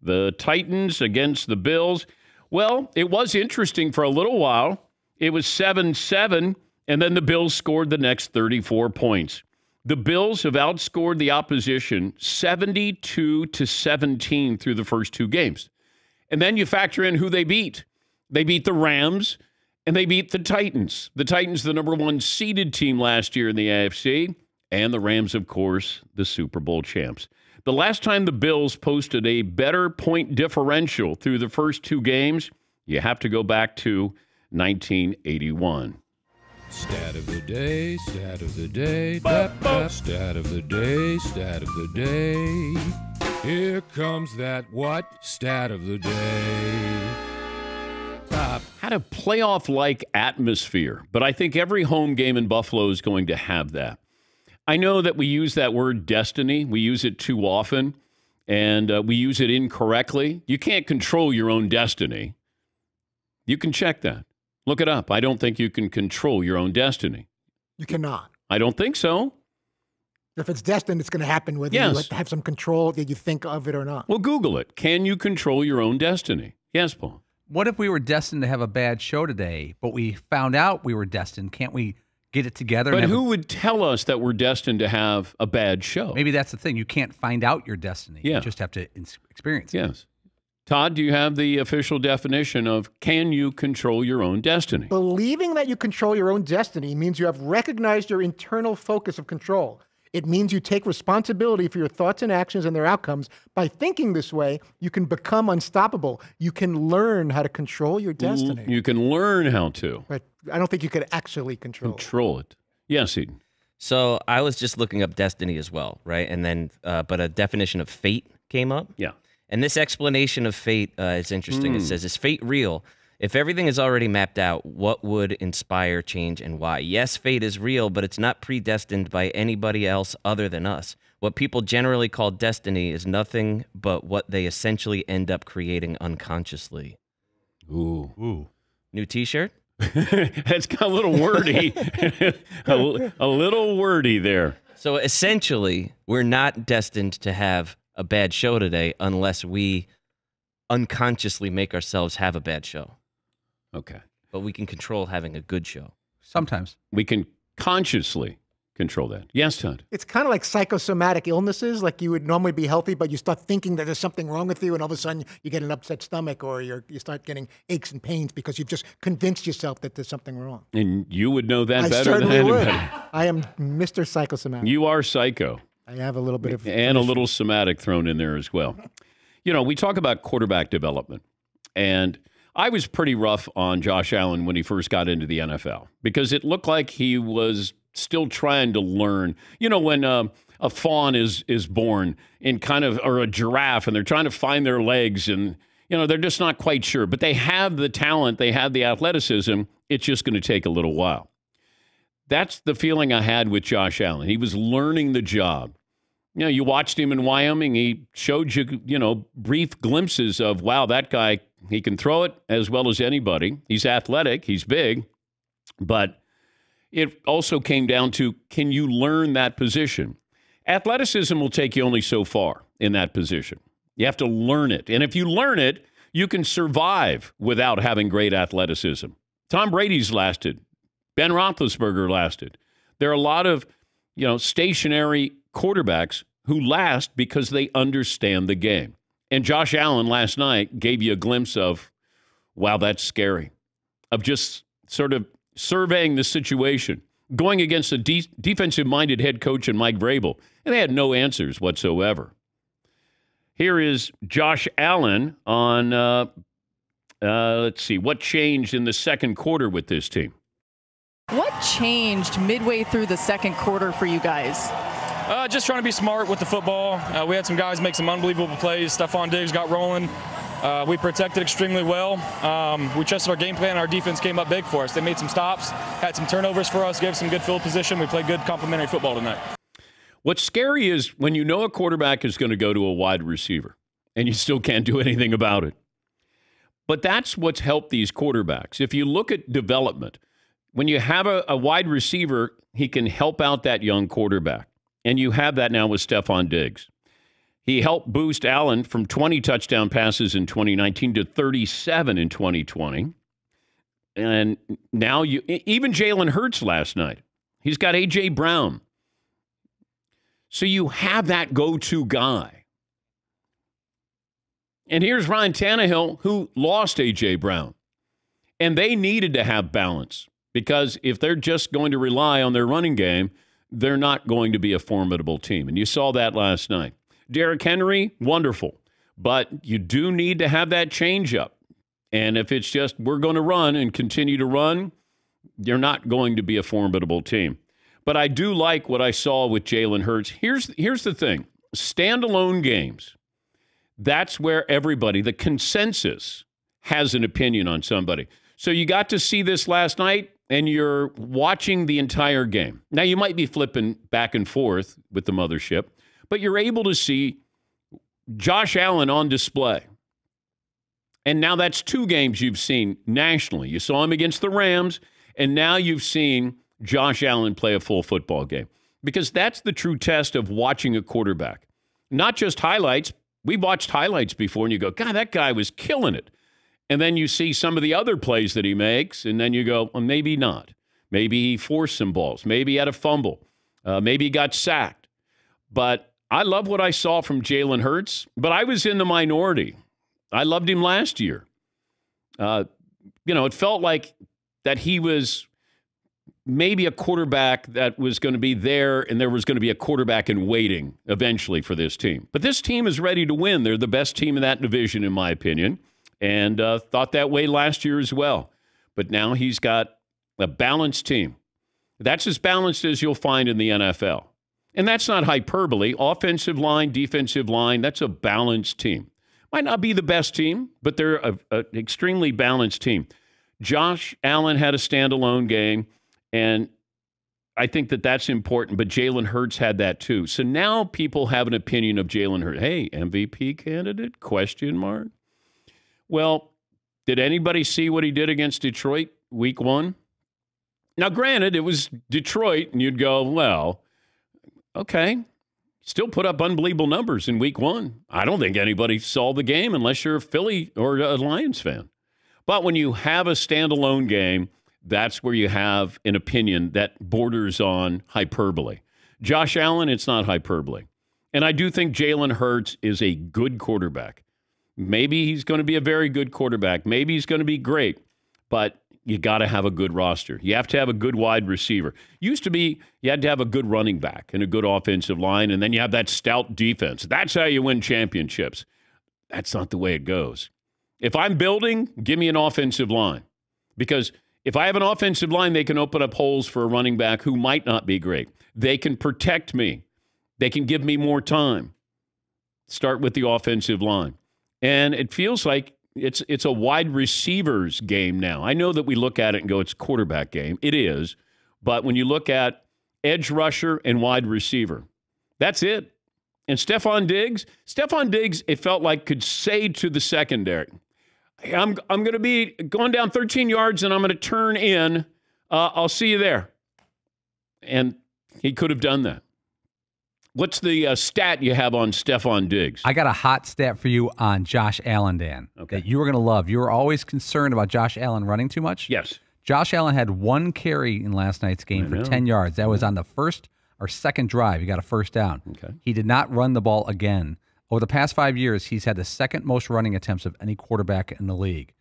The Titans against the Bills. Well, it was interesting for a little while. It was 7-7, and then the Bills scored the next 34 points. The Bills have outscored the opposition 72-17 through the first two games. And then you factor in who they beat. They beat the Rams, and they beat the Titans. The Titans, the number one seeded team last year in the AFC, and the Rams, of course, the Super Bowl champs. The last time the Bills posted a better point differential through the first two games, you have to go back to 1981. Stat of the day, stat of the day, stat of the day, stat of the day. Here comes that what? Stat of the day. Had a playoff-like atmosphere, but I think every home game in Buffalo is going to have that. I know that we use that word destiny. We use it too often, and we use it incorrectly. You can't control your own destiny. You can check that. Look it up. I don't think you can control your own destiny. You cannot. I don't think so. If it's destined, it's going to happen whether you like to have some control that you think of it or not. Well, Google it. Can you control your own destiny? Yes, Paul. What if we were destined to have a bad show today, but we found out we were destined? Can't we get it together? But who would tell us that we're destined to have a bad show? Maybe that's the thing. You can't find out your destiny. Yeah. You just have to experience it. Yes. Todd, do you have the official definition of can you control your own destiny? Believing that you control your own destiny means you have recognized your internal focus of control. It means you take responsibility for your thoughts and actions and their outcomes. By thinking this way, you can become unstoppable. You can learn how to control your destiny. You can learn how to. But I don't think you could actually control it. Yes, Eden. So I was just looking up destiny as well, right? And then, but a definition of fate came up. Yeah. And this explanation of fate is interesting. It says, is fate real? If everything is already mapped out, what would inspire change and why? Yes, fate is real, but it's not predestined by anybody else other than us. What people generally call destiny is nothing but what they essentially end up creating unconsciously. Ooh. New T-shirt? That's got a little wordy. a little wordy there. So essentially, we're not destined to have a bad show today unless we unconsciously make ourselves have a bad show. Okay. But we can control having a good show. Sometimes. We can consciously control that. Yes, Todd. It's kind of like psychosomatic illnesses. Like you would normally be healthy, but you start thinking that there's something wrong with you, and all of a sudden you get an upset stomach or you start getting aches and pains because you've just convinced yourself that there's something wrong. And you would know that I better than certainly anybody. would. I am Mr. Psychosomatic. You are psycho. I have a little bit of... And a little somatic thrown in there as well. You know, we talk about quarterback development, and I was pretty rough on Josh Allen when he first got into the NFL because it looked like he was still trying to learn. You know, when a fawn is born in or a giraffe, and they're trying to find their legs, and, you know, they're just not quite sure. But they have the talent, they have the athleticism. It's just going to take a little while. That's the feeling I had with Josh Allen. He was learning the job. You know, you watched him in Wyoming. He showed you, you know, brief glimpses of, wow, that guy, he can throw it as well as anybody. He's athletic. He's big. But it also came down to, can you learn that position? Athleticism will take you only so far in that position. You have to learn it. And if you learn it, you can survive without having great athleticism. Tom Brady's lasted. Ben Roethlisberger lasted. There are a lot of, you know, stationary quarterbacks who last because they understand the game. And Josh Allen last night gave you a glimpse of, wow, that's scary, of just sort of surveying the situation, going against a defensive-minded head coach in Mike Vrabel, and they had no answers whatsoever. Here is Josh Allen on, let's see, what changed in the second quarter with this team. What changed midway through the second quarter for you guys? Just trying to be smart with the football. We had some guys make some unbelievable plays. Stephon Diggs got rolling. We protected extremely well. We trusted our game plan. Our defense came up big for us. They made some stops, had some turnovers for us, gave some good field position. We played good complementary football tonight. What's scary is when you know a quarterback is going to go to a wide receiver and you still can't do anything about it. But that's what's helped these quarterbacks. If you look at development, when you have a wide receiver, he can help out that young quarterback. And you have that now with Stephon Diggs. He helped boost Allen from 20 touchdown passes in 2019 to 37 in 2020. And now even Jalen Hurts last night. He's got A.J. Brown. So you have that go-to guy. And here's Ryan Tannehill, who lost A.J. Brown. And they needed to have balance because if they're just going to rely on their running game, they're not going to be a formidable team. And you saw that last night. Derrick Henry, wonderful. But you do need to have that change-up. And if it's just we're going to run and continue to run, you're not going to be a formidable team. But I do like what I saw with Jalen Hurts. Here's the thing. Standalone games, that's where everybody, the consensus, has an opinion on somebody. So you got to see this last night, and you're watching the entire game. Now, you might be flipping back and forth with the mothership, but you're able to see Josh Allen on display. And now that's 2 games you've seen nationally. You saw him against the Rams, and now you've seen Josh Allen play a full football game. Because that's the true test of watching a quarterback. Not just highlights. We've watched highlights before, and you go, God, that guy was killing it. And then you see some of the other plays that he makes, and then you go, well, maybe not. Maybe he forced some balls. Maybe he had a fumble. Maybe he got sacked. But I love what I saw from Jalen Hurts, but I was in the minority. I loved him last year. It felt like that he was maybe a quarterback that was going to be there, and there was going to be a quarterback in waiting eventually for this team. But this team is ready to win. They're the best team in that division, in my opinion, and thought that way last year as well. But now he's got a balanced team. That's as balanced as you'll find in the NFL. And that's not hyperbole. Offensive line, defensive line, that's a balanced team. Might not be the best team, but they're an extremely balanced team. Josh Allen had a standalone game, and I think that that's important, but Jalen Hurts had that too. So now people have an opinion of Jalen Hurts. Hey, MVP candidate? Question mark. Well, did anybody see what he did against Detroit week 1? Now, granted, it was Detroit, and you'd go, well, okay. Still put up unbelievable numbers in week 1. I don't think anybody saw the game unless you're a Philly or a Lions fan. But when you have a standalone game, that's where you have an opinion that borders on hyperbole. Josh Allen, it's not hyperbole. And I do think Jalen Hurts is a good quarterback. Maybe he's going to be a very good quarterback. Maybe he's going to be great. But you got to have a good roster. You have to have a good wide receiver. Used to be you had to have a good running back and a good offensive line, and then you have that stout defense. That's how you win championships. That's not the way it goes. If I'm building, give me an offensive line. Because if I have an offensive line, they can open up holes for a running back who might not be great. They can protect me. They can give me more time. Start with the offensive line. And it feels like it's a wide receivers game now. I know that we look at it and go, it's a quarterback game. It is. But when you look at edge rusher and wide receiver, that's it. And Stephon Diggs, it felt like could say to the secondary, hey, I'm going to be going down 13 yards and I'm going to turn in. I'll see you there. And he could have done that. What's the stat you have on Stephon Diggs? I got a hot stat for you on Josh Allen, Dan, that you were going to love. You were always concerned about Josh Allen running too much. Yes. Josh Allen had 1 carry in last night's game for 10 yards. That was on the first or second drive. He got a first down. Okay. He did not run the ball again. Over the past 5 years, he's had the second most running attempts of any quarterback in the league.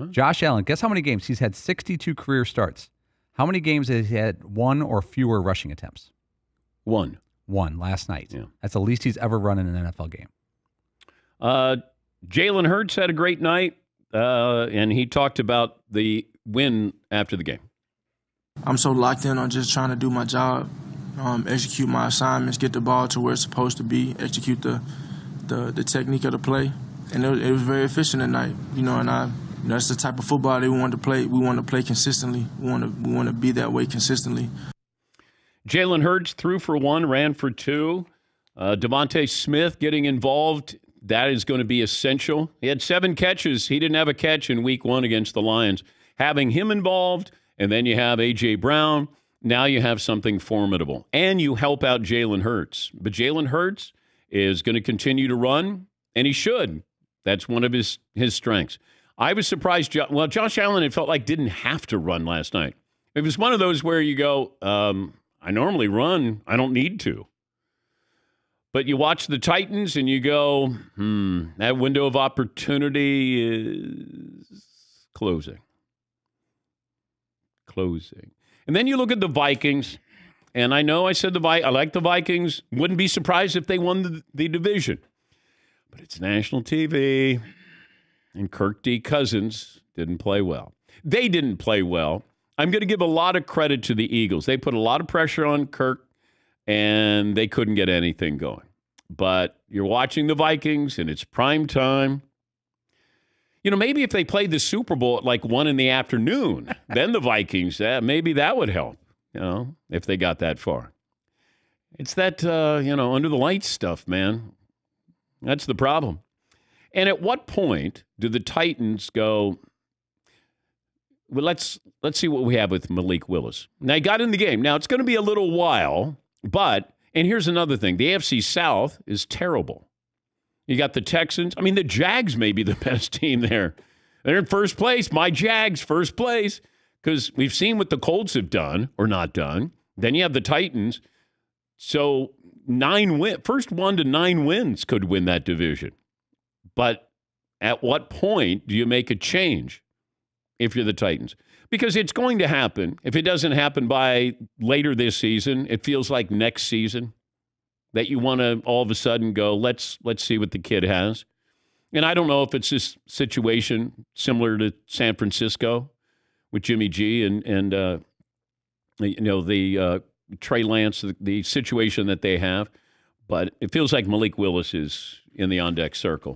Josh Allen, guess how many games? He's had 62 career starts. How many games has he had 1 or fewer rushing attempts? 1. 1 last night. Yeah. That's the least he's ever run in an NFL game. Jalen Hurts had a great night, and he talked about the win after the game. I'm so locked in on just trying to do my job, execute my assignments, get the ball to where it's supposed to be, execute the technique of the play, and it was very efficient tonight. And that's the type of football that we want to play. We want to play consistently. We want to be that way consistently. Jalen Hurts threw for 1, ran for 2. Devontae Smith getting involved, that is going to be essential. He had 7 catches. He didn't have a catch in week 1 against the Lions. Having him involved, and then you have A.J. Brown, now you have something formidable. And you help out Jalen Hurts. But Jalen Hurts is going to continue to run, and he should. That's one of his strengths. I was surprised. Josh Allen, it felt like, didn't have to run last night. It was one of those where you go, I normally run. I don't need to. But you watch the Titans and you go, that window of opportunity is closing. And then you look at the Vikings, and I know I said I like the Vikings. Wouldn't be surprised if they won the division. But it's national TV, and Kirk D. Cousins didn't play well. They didn't play well. I'm going to give a lot of credit to the Eagles. They put a lot of pressure on Kirk, and they couldn't get anything going. But you're watching the Vikings, and it's prime time. Maybe if they played the Super Bowl at like 1 p.m, then the Vikings, maybe that would help, if they got that far. It's that, under the lights stuff, man. That's the problem. And at what point do the Titans go, well, let's see what we have with Malik Willis. Now, he got in the game. Now, it's going to be a little while, and here's another thing. The AFC South is terrible. You got the Texans. I mean, the Jags may be the best team there. They're in first place. My Jags, first place. Because we've seen what the Colts have done or not done. Then you have the Titans. So first 1 to 9 wins could win that division. But at what point do you make a change if you're the Titans? Because it's going to happen. If it doesn't happen by later this season, it feels like next season that you want to all of a sudden go, let's see what the kid has. And I don't know if it's this situation similar to San Francisco with Jimmy G and the Trey Lance, the situation that they have. But it feels like Malik Willis is in the on-deck circle.